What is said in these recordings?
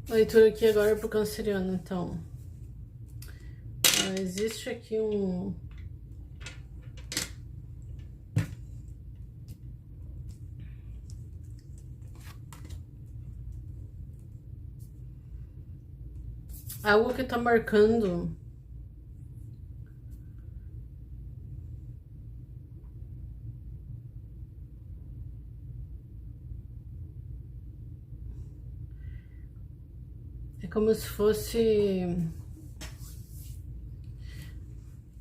A leitura aqui agora é pro canceriano, então. Existe aqui um... algo que tá marcando é como se fosse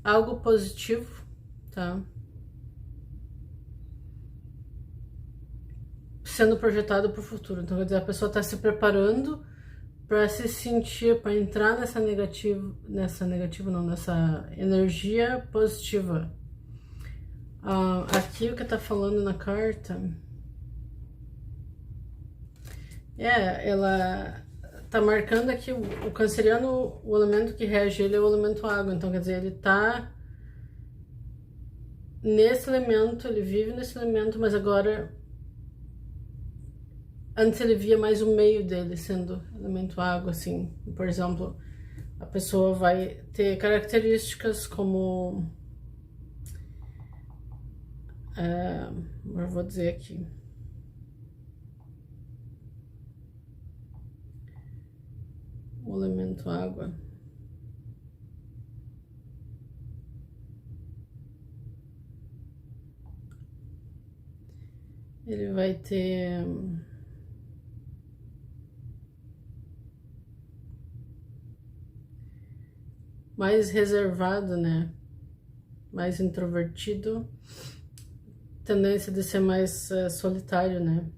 algo positivo, tá? Sendo projetado para o futuro. Então, quer dizer, a pessoa está se preparando para se sentir, para entrar nessa energia positiva. Aqui o que tá falando na carta ela tá marcando aqui o canceriano, o elemento que rege ele é o elemento água. Então, quer dizer, ele tá nesse elemento, ele vive nesse elemento, mas agora antes ele via mais o meio dele sendo elemento água, assim. Por exemplo, a pessoa vai ter características como... eu vou dizer aqui. O elemento água. Ele vai ter... mais reservado, né? Mais introvertido. Tendência de ser mais solitário, né?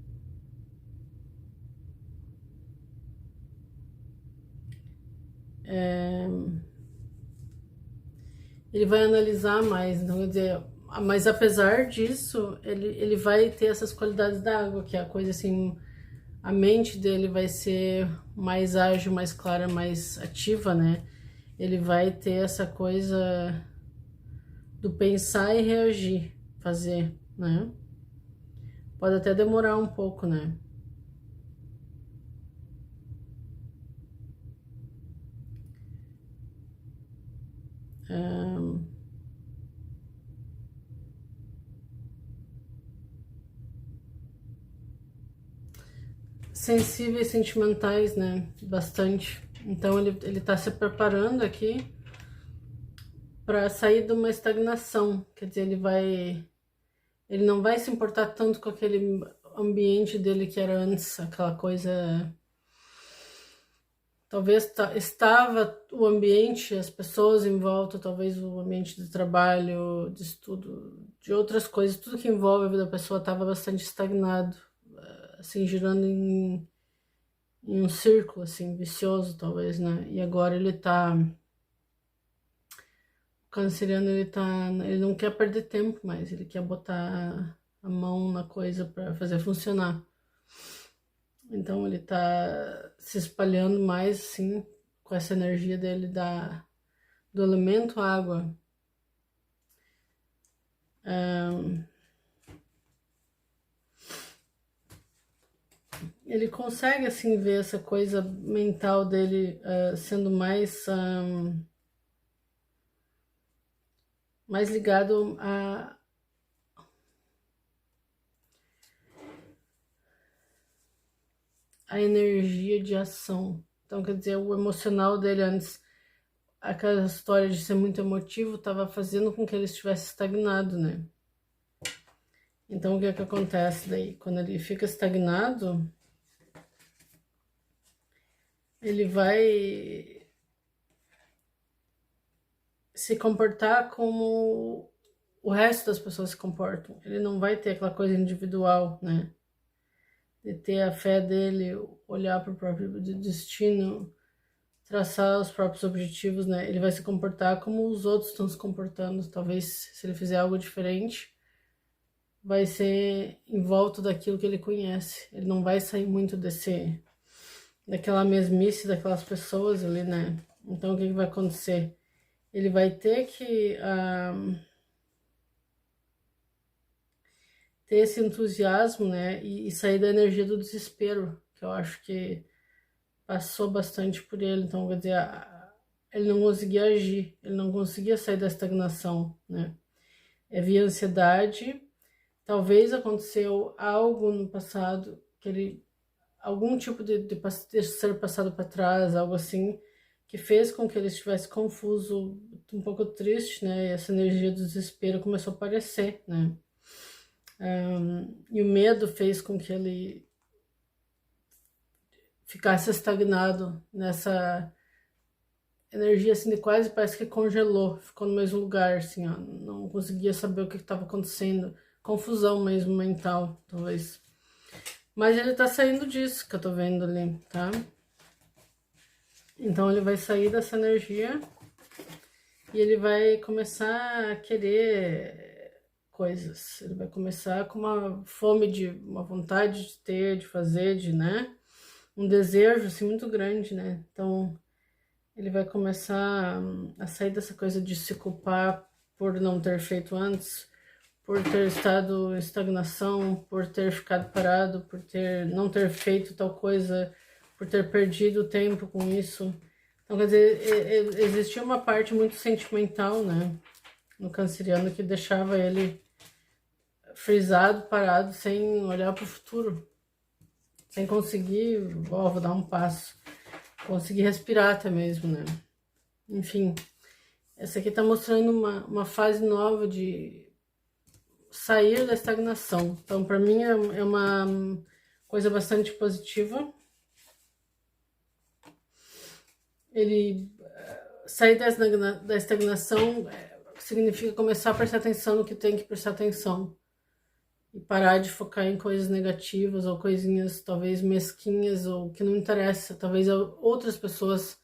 Ele vai analisar mais, então, quer dizer, mas apesar disso, ele vai ter essas qualidades da água, que é a coisa assim, a mente dele vai ser mais ágil, mais clara, mais ativa, né? Ele vai ter essa coisa do pensar e reagir, fazer, né? Pode até demorar um pouco, né? Sensíveis, sentimentais, né? Bastante. Então ele tá se preparando aqui para sair de uma estagnação. Quer dizer, ele não vai se importar tanto com aquele ambiente dele que era antes, aquela coisa... Talvez estava o ambiente, as pessoas em volta, talvez o ambiente de trabalho, de estudo, de outras coisas, tudo que envolve a vida da pessoa estava bastante estagnado, assim, girando em um círculo, assim, vicioso, talvez, né? E agora ele tá... O canceriano, ele não quer perder tempo mais, ele quer botar a mão na coisa para fazer funcionar. Então ele tá se espalhando mais, assim, com essa energia dele do elemento água. Ele consegue, assim, ver essa coisa mental dele sendo mais ligado a energia de ação. Então, quer dizer, o emocional dele antes, aquela história de ser muito emotivo, estava fazendo com que ele estivesse estagnado, né? Então, o que é que acontece daí? Quando ele fica estagnado, ele vai se comportar como o resto das pessoas se comportam. Ele não vai ter aquela coisa individual, né? De ter a fé dele, olhar para o próprio destino, traçar os próprios objetivos, né? Ele vai se comportar como os outros estão se comportando. Talvez, se ele fizer algo diferente, vai ser em volta daquilo que ele conhece. Ele não vai sair muito daquela mesmice daquelas pessoas ali, né? Então, o que vai acontecer? Ele vai ter que ter esse entusiasmo, né? E sair da energia do desespero, que eu acho que passou bastante por ele, então, quer dizer, ele não conseguia agir, ele não conseguia sair da estagnação, né? Havia ansiedade, talvez aconteceu algo no passado, que ele, algum tipo de ser passado para trás, algo assim, que fez com que ele estivesse confuso, um pouco triste, né? E essa energia do desespero começou a aparecer, né? E o medo fez com que ele ficasse estagnado nessa energia, assim, de quase parece que congelou, ficou no mesmo lugar, assim, ó, não conseguia saber o que estava acontecendo, confusão mesmo mental, talvez. Mas ele tá saindo disso que eu tô vendo ali, tá? Então ele vai sair dessa energia e ele vai começar a querer coisas. Ele vai começar com uma fome uma vontade de ter, de fazer, né? Um desejo, assim, muito grande, né? Então ele vai começar a sair dessa coisa de se culpar por não ter feito antes, por ter estado em estagnação, por ter ficado parado, por não ter feito tal coisa, por ter perdido tempo com isso. Então, quer dizer, existia uma parte muito sentimental, né, no canceriano que deixava ele frisado, parado, sem olhar para o futuro, sem conseguir, vou dar um passo, conseguir respirar até mesmo, né. Enfim, essa aqui tá mostrando uma fase nova de sair da estagnação. Então, para mim, é uma coisa bastante positiva. Ele sair da estagnação significa começar a prestar atenção no que tem que prestar atenção. E parar de focar em coisas negativas ou coisinhas talvez mesquinhas ou que não interessa. Talvez outras pessoas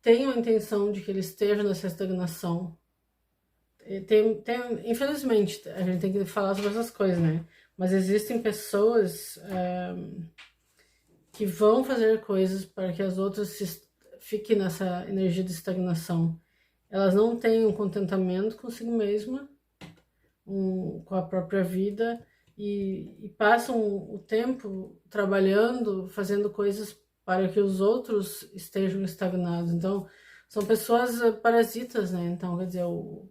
tenham a intenção de que ele esteja nessa estagnação. Infelizmente, a gente tem que falar sobre essas coisas, né? Mas existem pessoas que vão fazer coisas para que as outras fiquem nessa energia de estagnação. Elas não têm um contentamento consigo mesma, com a própria vida, e passam o tempo trabalhando, fazendo coisas para que os outros estejam estagnados. Então, são pessoas parasitas, né? Então, quer dizer, o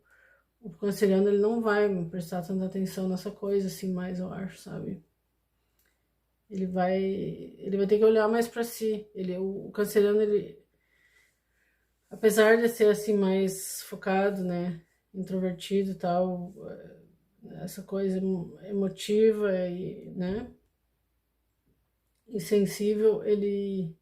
canceriano, ele não vai prestar tanta atenção nessa coisa, assim, mais, eu acho, sabe? Ele vai ter que olhar mais para si. O canceriano, ele, apesar de ser, assim, mais focado, né, introvertido e tal, essa coisa emotiva e, né, e sensível, ele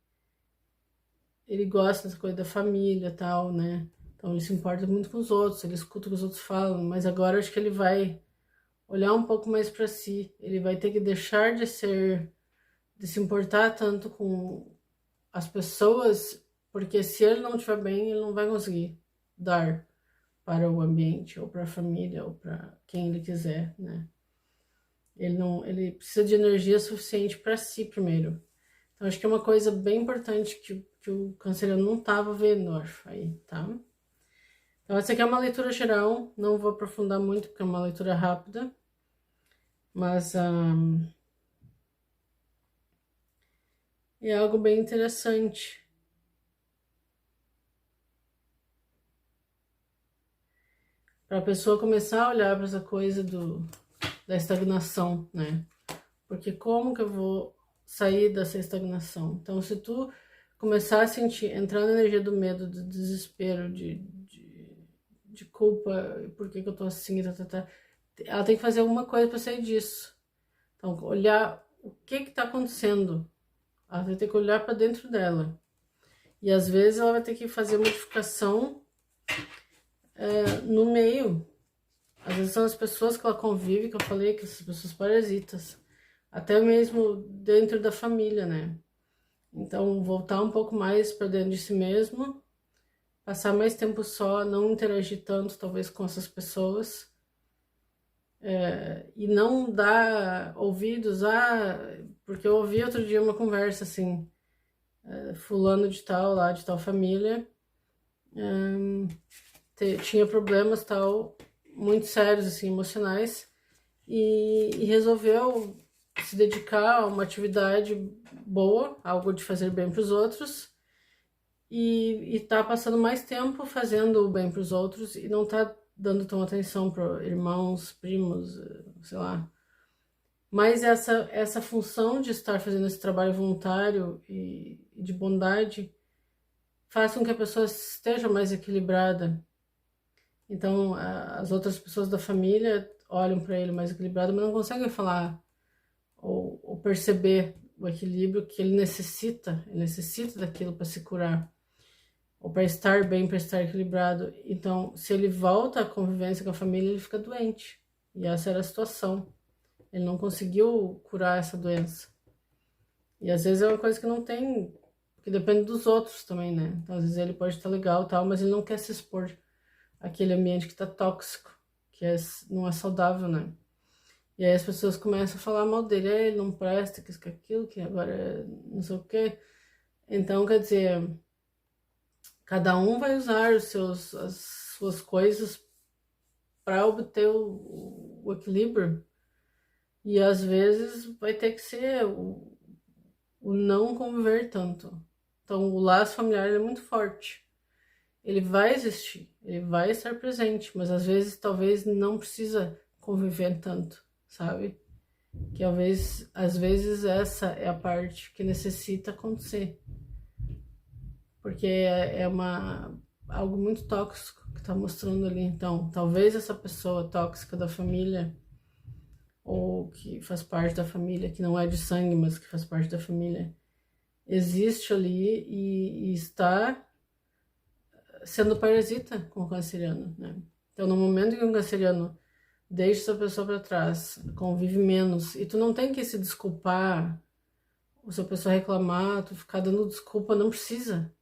gosta dessa coisa da família e tal, né? Então ele se importa muito com os outros, ele escuta o que os outros falam, mas agora acho que ele vai olhar um pouco mais para si. Ele vai ter que deixar de se importar tanto com as pessoas, porque se ele não estiver bem, ele não vai conseguir dar para o ambiente, ou para a família, ou para quem ele quiser, né? Ele precisa de energia suficiente para si primeiro. Então acho que é uma coisa bem importante que o canceriano não estava vendo, acho, aí, tá? Então essa aqui é uma leitura geral, não vou aprofundar muito porque é uma leitura rápida, mas é algo bem interessante. Para a pessoa começar a olhar para essa coisa da estagnação, né? Porque como que eu vou sair dessa estagnação? Então, se tu começar a entrar na energia do medo, do desespero, de culpa, por que que eu tô assim, ela tem que fazer alguma coisa para sair disso. Então, olhar o que tá acontecendo. Ela vai ter que olhar para dentro dela. E às vezes ela vai ter que fazer modificação no meio. Às vezes são as pessoas que ela convive, que eu falei, que essas pessoas parasitas. Até mesmo dentro da família, né? Então, voltar um pouco mais para dentro de si mesmo, passar mais tempo só, não interagir tanto, talvez, com essas pessoas. E não dar ouvidos porque eu ouvi outro dia uma conversa, assim, fulano de tal, lá de tal família, tinha problemas, tal, muito sérios, assim, emocionais, e resolveu se dedicar a uma atividade boa, algo de fazer bem para os outros, e tá passando mais tempo fazendo o bem para os outros e não tá dando tão atenção para irmãos, primos, sei lá. Mas essa função de estar fazendo esse trabalho voluntário e de bondade faz com que a pessoa esteja mais equilibrada. Então, as outras pessoas da família olham para ele mais equilibrado, mas não conseguem falar ou perceber o equilíbrio que ele necessita daquilo para se curar, ou para estar bem, para estar equilibrado. Então, se ele volta à convivência com a família, ele fica doente. E essa era a situação. Ele não conseguiu curar essa doença. E às vezes é uma coisa que não tem, que depende dos outros também, né? Então, às vezes ele pode estar legal e tal, mas ele não quer se expor àquele ambiente que está tóxico, não é saudável, né? E aí as pessoas começam a falar mal dele, ele não presta, que isso, que aquilo, que agora não sei o quê. Então, quer dizer, cada um vai usar as suas coisas para obter o equilíbrio. E às vezes vai ter que ser o não conviver tanto. Então, o laço familiar é muito forte. Ele vai existir, ele vai estar presente, mas às vezes talvez não precisa conviver tanto, sabe? Que às vezes essa é a parte que necessita acontecer. Porque é algo muito tóxico que está mostrando ali. Então, talvez essa pessoa tóxica da família, ou que faz parte da família, que não é de sangue, mas que faz parte da família, existe ali e está sendo parasita com o canceriano, né? Então, no momento que um canceriano deixa essa pessoa para trás, convive menos, e tu não tem que se desculpar, ou se a pessoa reclamar, tu ficar dando desculpa, não precisa.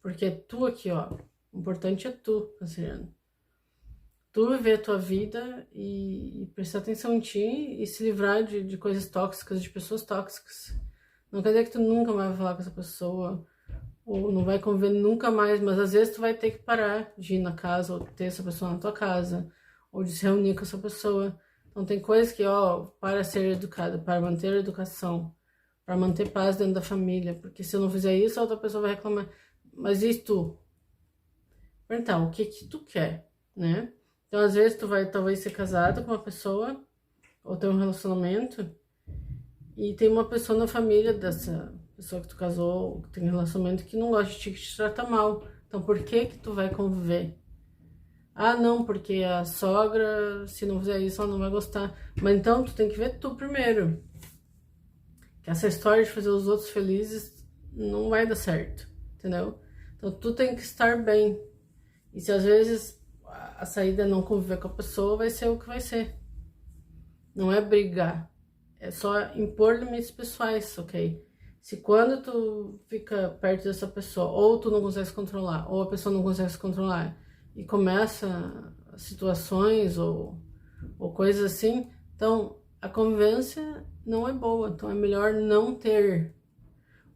Porque é tu aqui, ó. O importante é tu, canceriano. Tu viver a tua vida e prestar atenção em ti e se livrar de coisas tóxicas, de pessoas tóxicas. Não quer dizer que tu nunca mais vai falar com essa pessoa, ou não vai conviver nunca mais, mas às vezes tu vai ter que parar de ir na casa, ou ter essa pessoa na tua casa, ou de se reunir com essa pessoa. Então tem coisas que, ó, para ser educada, para manter a educação, para manter paz dentro da família, porque se eu não fizer isso, a outra pessoa vai reclamar. Mas e tu? Então, o que tu quer, né? Então, às vezes, tu vai talvez ser casado com uma pessoa, ou ter um relacionamento, e tem uma pessoa na família dessa pessoa que tu casou, ou que tem um relacionamento, que não gosta de ti, que te trata mal. Então, por que tu vai conviver? Ah, não, porque a sogra, se não fizer isso, ela não vai gostar. Mas então, tu tem que ver tu primeiro. Que essa história de fazer os outros felizes não vai dar certo, entendeu? Então, tu tem que estar bem. E se às vezes a saída é não conviver com a pessoa, vai ser o que vai ser. Não é brigar. É só impor limites pessoais, ok? Se quando tu fica perto dessa pessoa, ou tu não consegue se controlar, ou a pessoa não consegue se controlar, e começa situações ou coisas assim, então a convivência não é boa. Então é melhor não ter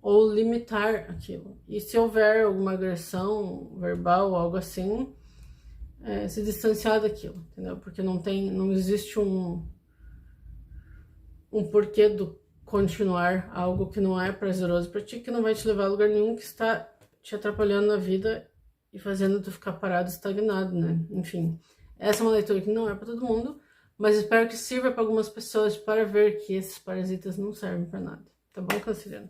ou limitar aquilo. E se houver alguma agressão verbal ou algo assim, se distanciar daquilo, entendeu? Porque não existe um porquê do continuar algo que não é prazeroso para ti, que não vai te levar a lugar nenhum, que está te atrapalhando na vida e fazendo tu ficar parado, estagnado, né? Enfim, essa é uma leitura que não é para todo mundo, mas espero que sirva para algumas pessoas para ver que esses parasitas não servem para nada. Tá bom, canceriano?